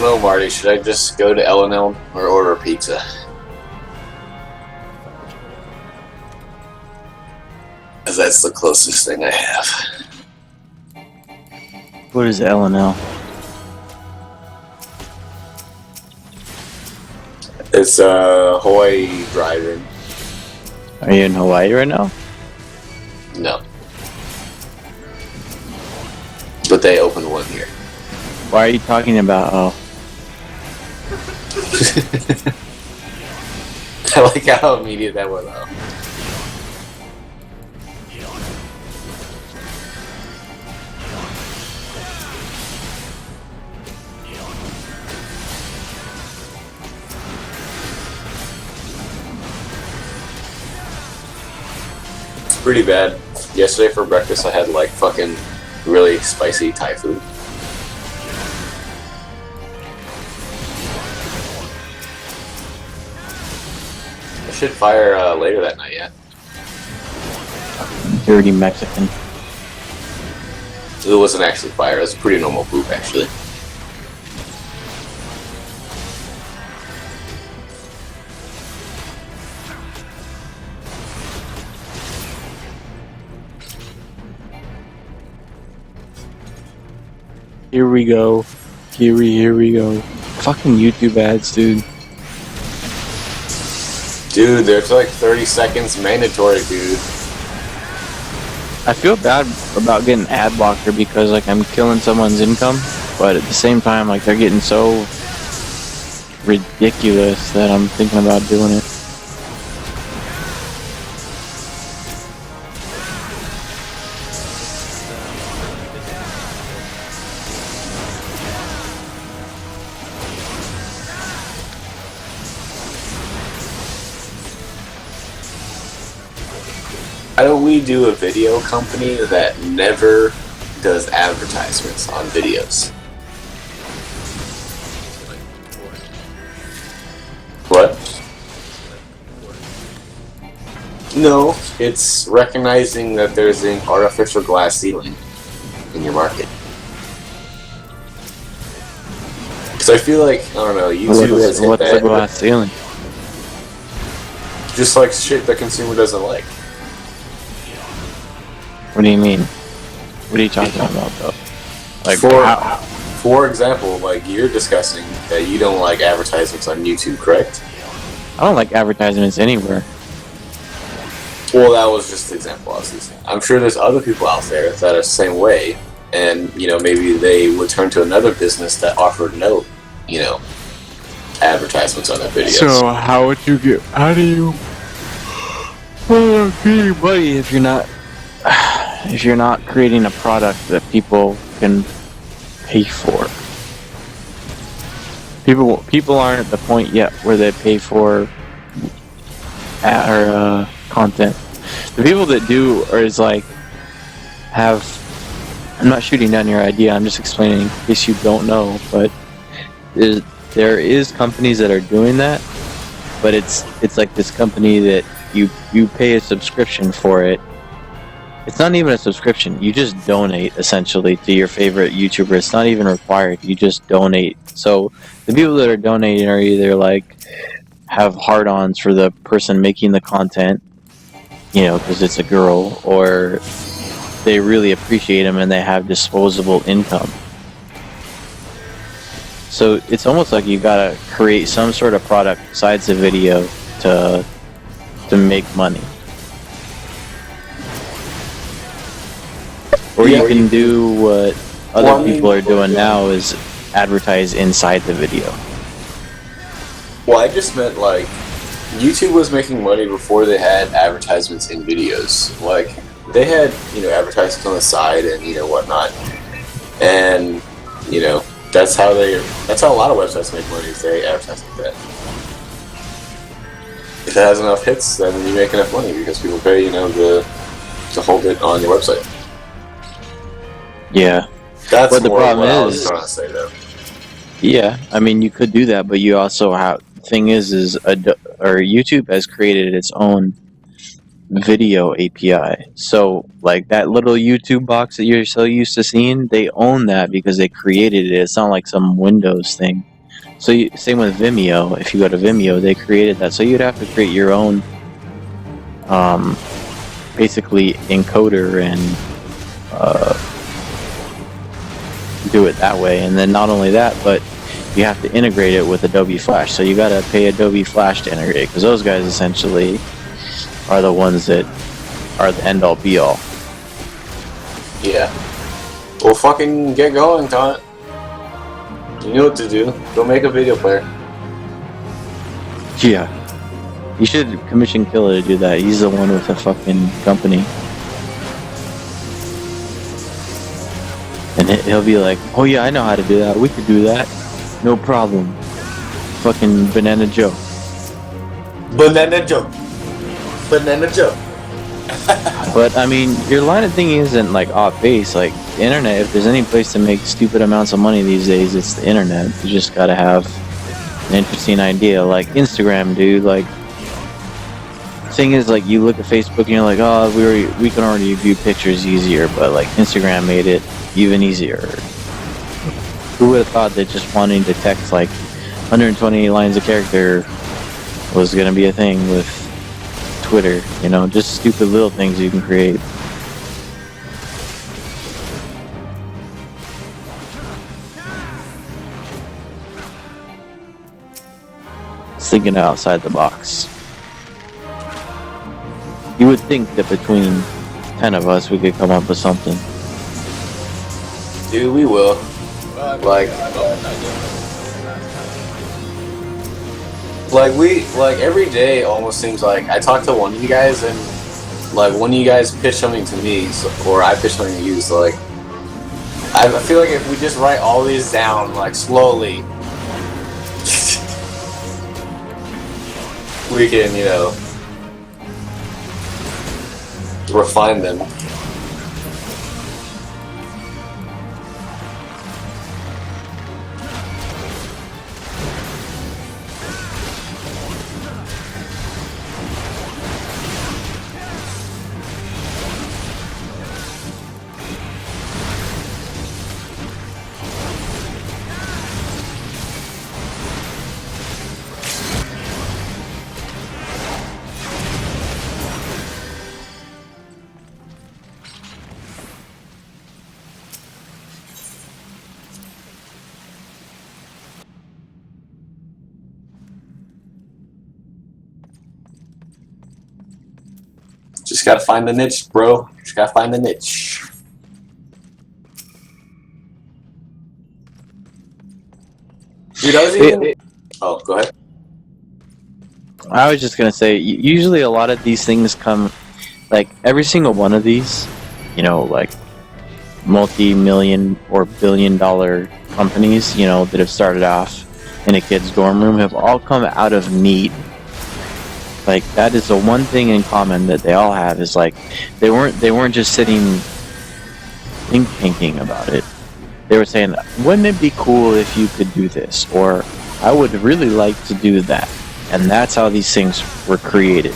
know, Marty. Should I just go to L&L or order pizza? Because that's the closest thing I have. What is L&L? It's Hawaii drive-in. Are you in Hawaii right now? No. But they opened one here. Why are you talking about? Oh, I like how immediate that was. Though. It's pretty bad. Yesterday for breakfast I had like fucking really spicy Thai food. I should fire later that night, yeah. dirty Mexican. It wasn't actually fire, it was pretty normal poop actually. Here we go. Here we go. Fucking YouTube ads, dude. Dude, there's like 30 seconds mandatory, dude. I feel bad about getting ad blocker because like I'm killing someone's income, but at the same time like they're getting so ridiculous that I'm thinking about doing it. How do we do a video company that never does advertisements on videos? What? No, it's recognizing that there's an artificial glass ceiling in your market. Because I feel like, I don't know, YouTube has hit What's that. the glass ceiling? Just like shit the consumer doesn't like. What do you mean? What are you talking about though? Like for example, like you're discussing that you don't like advertisements on YouTube, correct? I don't like advertisements anywhere. Well, that was just the example I was using. I'm sure there's other people out there that are the same way, and you know maybe they would turn to another business that offered no, you know, advertisements on their videos. So how would you get? How do you get money if you're not creating a product that people can pay for? People aren't at the point yet where they pay for content. The people that do is like have. I'm not shooting down your idea. I'm just explaining in case you don't know. But there is companies that are doing that, but it's like this company that you pay a subscription for it. It's not even a subscription. You just donate, essentially, to your favorite YouTuber. It's not even required. You just donate. So the people that are donating are either, like, have hard-ons for the person making the content, you know, because it's a girl, or they really appreciate them and they have disposable income. So it's almost like you gotta create some sort of product besides the video to make money. Or you can do what other people are doing now is advertise inside the video. Well, I just meant like YouTube was making money before they had advertisements in videos. Like they had, you know, advertisements on the side and you know whatnot, and you know that's how a lot of websites make money. Is they advertise like that. If it has enough hits, then you make enough money because people pay, you know, to hold it on your website. Yeah. That's but the more problem what I was is, trying to say though. Yeah, I mean you could do that, but you also have thing is YouTube has created its own video API. So like that little YouTube box that you're so used to seeing, they own that because they created it. It's not like some Windows thing. So same with Vimeo. If you go to Vimeo, they created that. So you'd have to create your own, basically encoder and do it that way. And then not only that, but you have to integrate it with Adobe Flash. So you gotta pay Adobe Flash to integrate, because those guys essentially are the ones that are the end all be all. Yeah. Well, fucking get going, Taunt. You know what to do. Go make a video player. Yeah. You should commission Killer to do that. He's the one with the fucking company. And he'll be like, oh yeah, I know how to do that. We could do that. No problem. Fucking Banana Joe. Banana Joe. Banana Joe. But I mean, your line of thinking isn't like off base. Like the internet, if there's any place to make stupid amounts of money these days, it's the internet. You just gotta have an interesting idea. Like Instagram, dude. Like, thing is, like, you look at Facebook and you're like, oh, we can already view pictures easier, but like Instagram made it even easier. Who would have thought that just wanting to text like 120 lines of character was gonna be a thing with Twitter? You know, just stupid little things you can create. Thinking outside the box. You would think that between 10 of us we could come up with something. Dude, we will. Like every day almost seems like I talk to one of you guys and like one of you guys pitch something to me, or I pitch something to you. So like, I feel like if we just write all these down like slowly, we can, you know, refine them. Just gotta find the niche, bro. Just gotta find the niche. Dude, I was even... Oh, go ahead. I was just gonna say, usually a lot of these things come, like every single one of these, you know, like multi-million or billion-dollar companies, you know, that have started off in a kid's dorm room have all come out of need. Like, that is the one thing in common that they all have, is like they weren't just sitting thinking about it. They were saying, wouldn't it be cool if you could do this, or I would really like to do that. And that's how these things were created.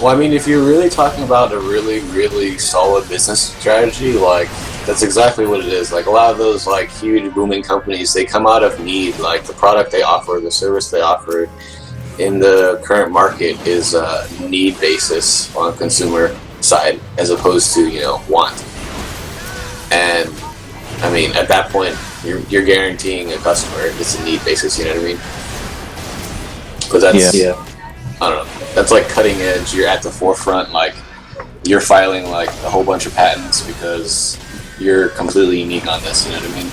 Well, I mean, if you're really talking about a really, really solid business strategy, like, that's exactly what it is. Like, a lot of those, like, huge booming companies, they come out of need. Like, the product they offer, the service they offer in the current market is a need basis on the consumer side, as opposed to, you know, want. And, I mean, at that point, you're guaranteeing a customer it's a need basis, you know what I mean? Because that's... Yeah. I don't know. That's like cutting edge. You're at the forefront. Like, you're filing like a whole bunch of patents because you're completely unique on this. You know what I mean?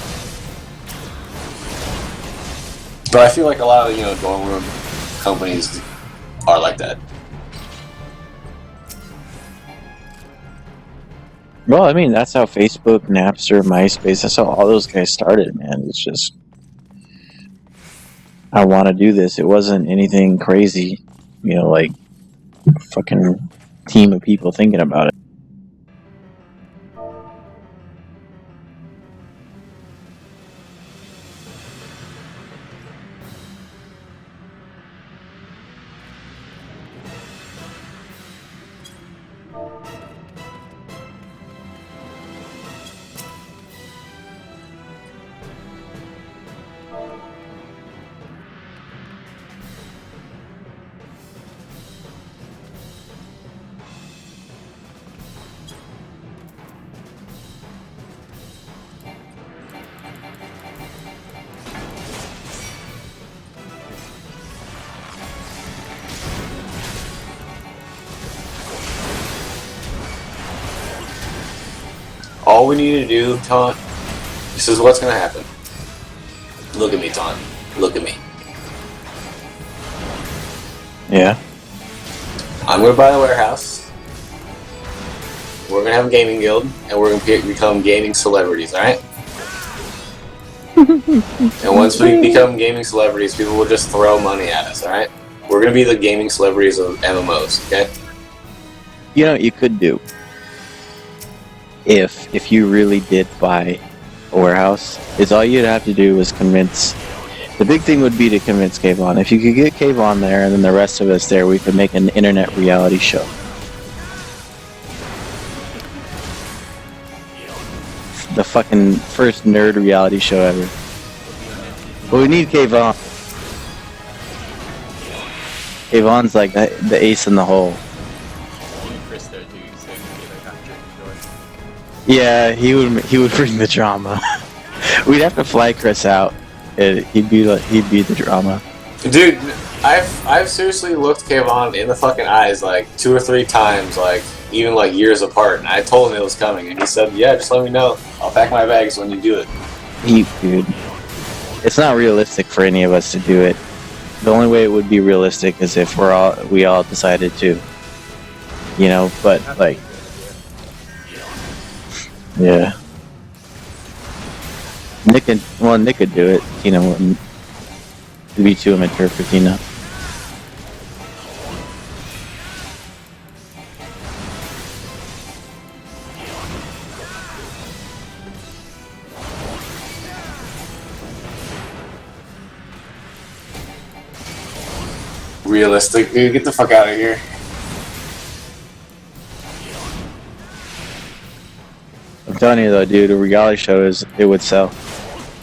But I feel like a lot of, you know, dorm room companies are like that. Well, I mean, that's how Facebook, Napster, MySpace, that's how all those guys started, man. It's just, I want to do this. It wasn't anything crazy, you know, like fucking team of people thinking about it. all we need to do, Taunt, this is what's gonna happen. Look at me, Taunt. Look at me. Yeah. I'm gonna buy a warehouse. We're gonna have a gaming guild, and we're gonna become gaming celebrities, alright? And once we become gaming celebrities, people will just throw money at us, alright? We're gonna be the gaming celebrities of MMOs, okay? You know what you could do? If you really did buy a warehouse, is all you'd have to do was convince. The big thing would be to convince Kayvon. If you could get Kayvon there and then the rest of us there, we could make an internet reality show. The fucking first nerd reality show ever. But we need Kayvon. Kayvon's like the ace in the hole. Yeah, he would bring the drama. We'd have to fly Chris out. He'd be the drama. Dude, I've seriously looked Kayvon in the fucking eyes like 2 or 3 times, like even like years apart, and I told him it was coming, and he said, "Yeah, just let me know. I'll pack my bags when you do it." Dude, it's not realistic for any of us to do it. The only way it would be realistic is if we all decided to. You know, but like, yeah. Nick could do it. You know, it'd be too immature for Tina. Realistic, dude. Get the fuck out of here. I'm telling you though, dude, a reality show it would sell.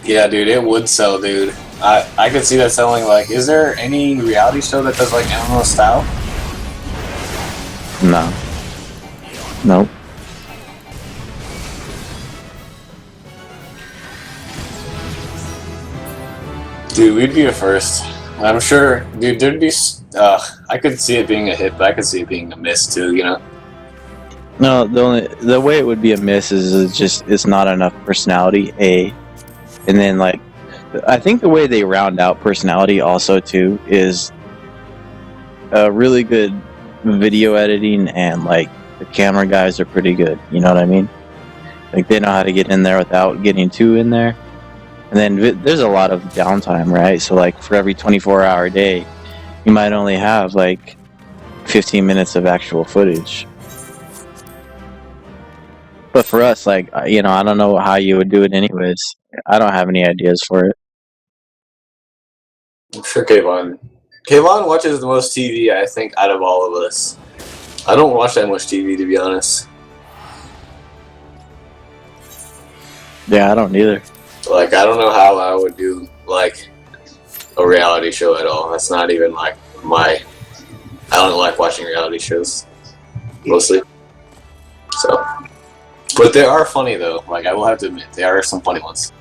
Yeah, dude, it would sell, dude. I could see that selling. Like, is there any reality show that does like MMO style? No. Nope. Dude, we'd be a first. I'm sure, dude. There'd be. I could see it being a hit, but I could see it being a miss too. You know. No, the way it would be a miss is it's not enough personality. And then like, I think the way they round out personality also too is really good video editing, and like the camera guys are pretty good. You know what I mean? Like they know how to get in there without getting too in there. And then there's a lot of downtime, right? So like for every 24-hour day, you might only have like 15 minutes of actual footage. But for us, like, you know, I don't know how you would do it anyways. I don't have any ideas for it. I'm sure Kayvon watches the most TV, I think, out of all of us. I don't watch that much TV, to be honest. Yeah, I don't either. Like, I don't know how I would do, like, a reality show at all. That's not even, like, I don't like watching reality shows, mostly. So. But they are funny, though. Like, I will have to admit, there are some funny ones.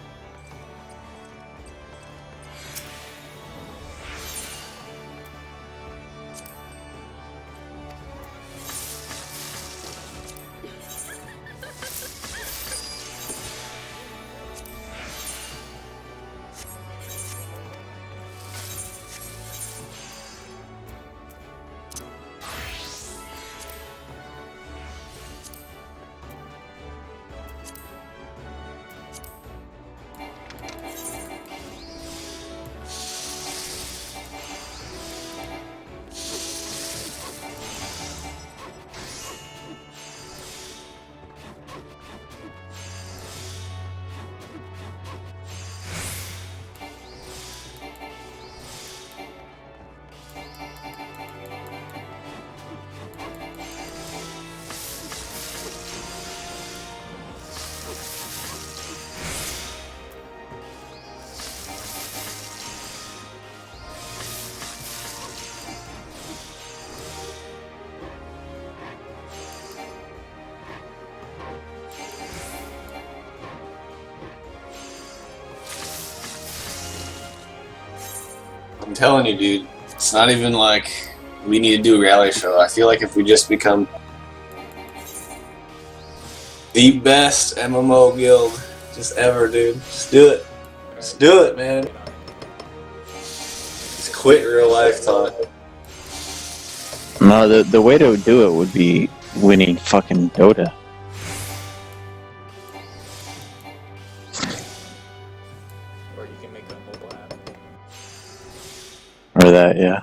I'm telling you, dude, it's not even like we need to do a reality show. I feel like if we just become The best MMO guild just ever, dude. Just do it. Just do it, man. Just quit real life, Todd. No, the way to do it would be winning fucking Dota. Or you can make a mobile app. Or that, yeah.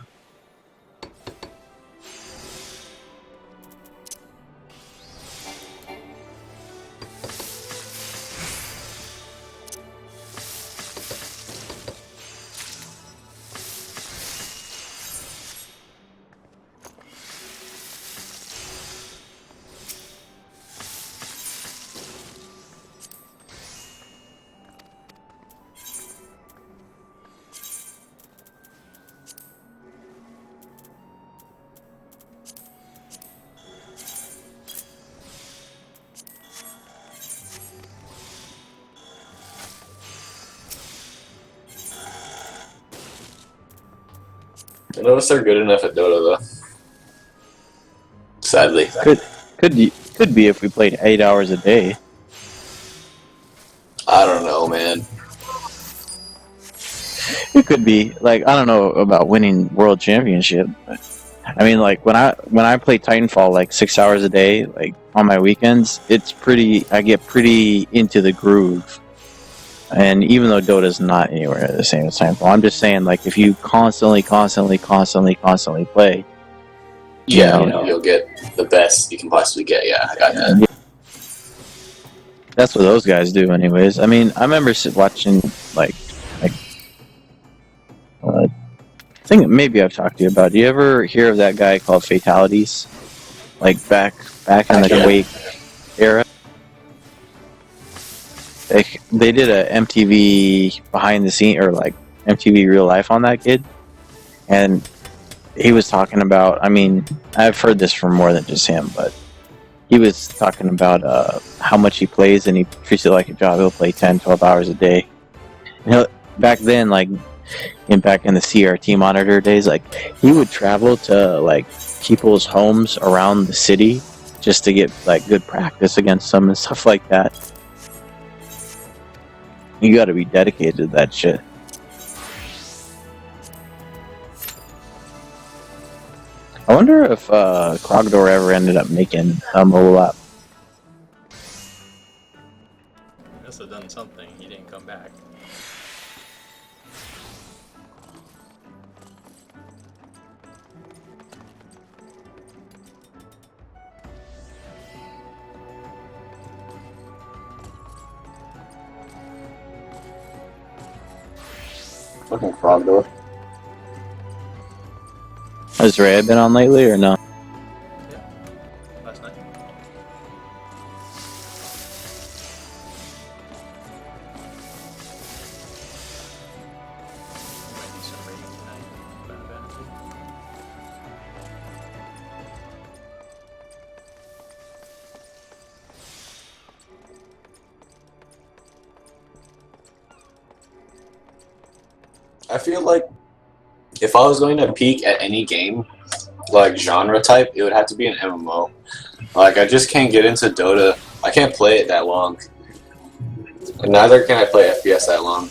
I noticed they're good enough at Dota, though. Sadly. Could be if we played 8 hours a day. I don't know, man. It could be. Like, I don't know about winning world championship, but I mean, like when I play Titanfall like 6 hours a day, like on my weekends, I get pretty into the groove. And even though Dota's not anywhere the same as Titanfall, I'm just saying, like, if you constantly play, Yeah, you know, you'll get the best you can possibly get. Yeah, I got that. That's what those guys do, anyways. I mean, I remember watching I think maybe I've talked to you about. Do you ever hear of that guy called Fatalities? Like back in the Quake era, they did a MTV behind the scene or like MTV Real Life on that kid, and he was talking about. I mean, I've heard this from more than just him, but he was talking about how much he plays, and he treats it like a job. He'll play 10, 12 hours a day. And back then, like back in the CRT monitor days, like he would travel to like people's homes around the city just to get like good practice against them and stuff like that. You got to be dedicated to that shit. I wonder if Krogdor ever ended up making a mobile app. He must have done something. He didn't come back. Fucking frog door. Has Ray been on lately or no? Yeah. Last night. Might do some raiding tonight. Final Fantasy. I feel like if I was going to peak at any game, like genre type, it would have to be an MMO. Like, I just can't get into Dota. I can't play it that long. And neither can I play FPS that long.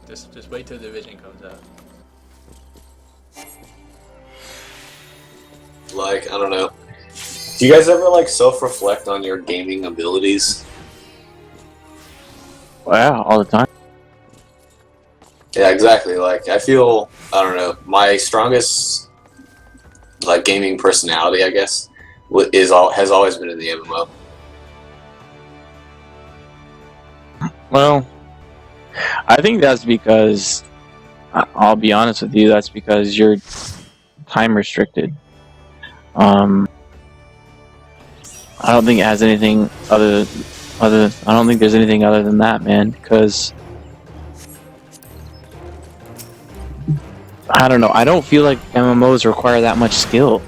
Just wait till Division comes out. Like, I don't know. Do you guys ever, like, self-reflect on your gaming abilities? Wow, all the time. Yeah, exactly. Like, I feel, I don't know, my strongest, like, gaming personality, I guess, has always been in the MMO. Well, I think that's because, I'll be honest with you, that's because you're time restricted. I don't think it has anything I don't think there's anything other than that, man, because I don't know. I don't feel like MMOs require that much skill.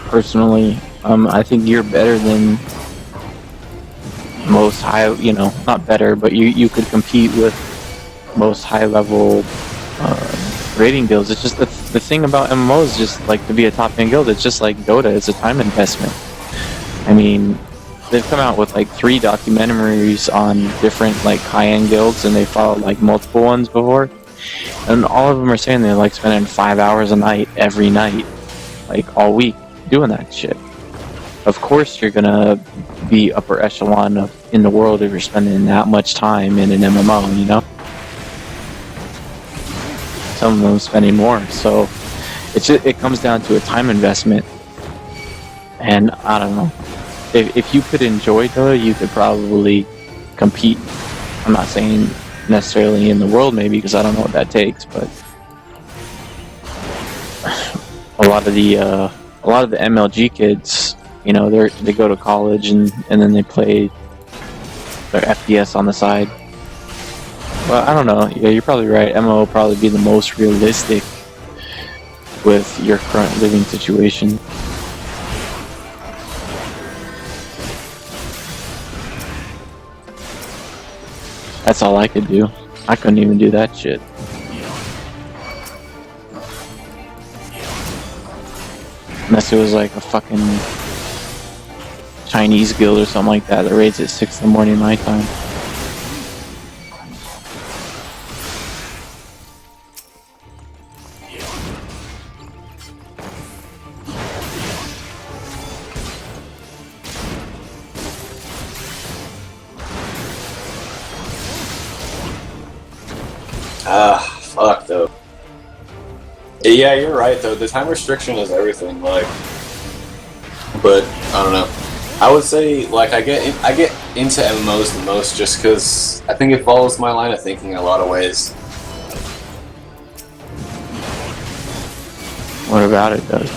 Personally, I think you're better than most high. You know, not better, but you could compete with most high-level rating guilds. It's just the thing about MMOs, just like to be a top 10 guild. It's just like Dota. It's a time investment. I mean, they've come out with like 3 documentaries on different like high-end guilds, and they followed like multiple ones before, and all of them are saying they're like spending 5 hours a night every night, like all week, doing that shit. Of course, you're gonna be upper echelon in the world if you're spending that much time in an MMO, you know? Some of them spending more, so it comes down to a time investment. And I don't know. If you could enjoy Dota, you could probably compete. I'm not saying necessarily in the world, maybe, because I don't know what that takes, but a lot of the MLG kids, you know, they go to college and then they play their FPS on the side. Well, I don't know. Yeah, you're probably right. MMO will probably be the most realistic with your current living situation. That's all I could do. I couldn't even do that shit. Unless it was like a fucking Chinese guild or something like that that raids at 6 in the morning my time. Fuck though. Yeah, you're right though. The time restriction is everything. Like, but I don't know. I would say like I get into MMOs the most just because I think it follows my line of thinking in a lot of ways. What about it does?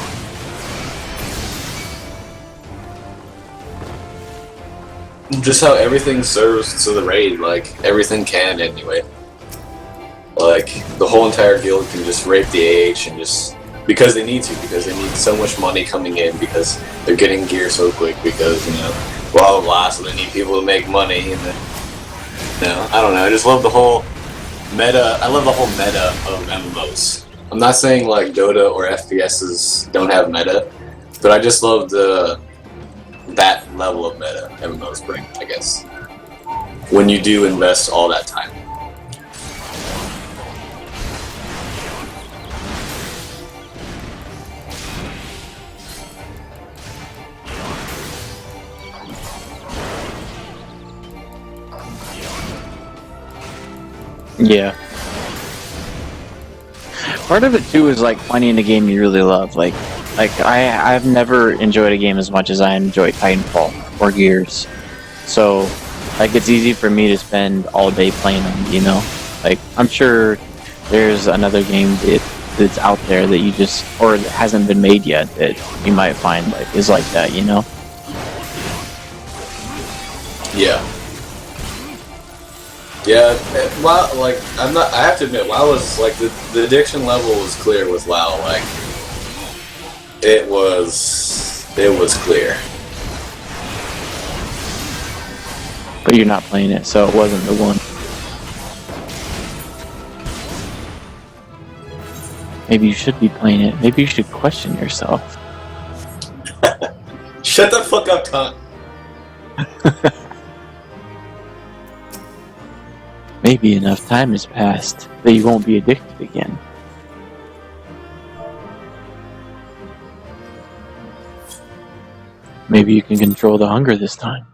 Just how everything serves to the raid. Like everything can anyway. Like the whole entire guild can just rape the AH and just because they need to, because they need so much money coming in, because they're getting gear so quick, because you know, blah blah blah. So they need people to make money, and then you know, I don't know. I just love the whole meta. I love the whole meta of MMOs. I'm not saying like Dota or FPSs don't have meta, but I just love that level of meta MMOs bring. I guess when you do invest all that time. Yeah. Part of it too is like finding a game you really love. Like I've never enjoyed a game as much as I enjoy Titanfall or Gears. So like it's easy for me to spend all day playing them, you know? Like I'm sure there's another game that's out there that you just, or that hasn't been made yet, that you might find like is like that, you know? Yeah. Yeah, WoW, like, I have to admit, WoW was, like, the addiction level was clear with WoW, like, it was clear. But you're not playing it, so it wasn't the one. Maybe you should be playing it. Maybe you should question yourself. Shut the fuck up, cunt. Maybe enough time has passed that you won't be addicted again. Maybe you can control the hunger this time.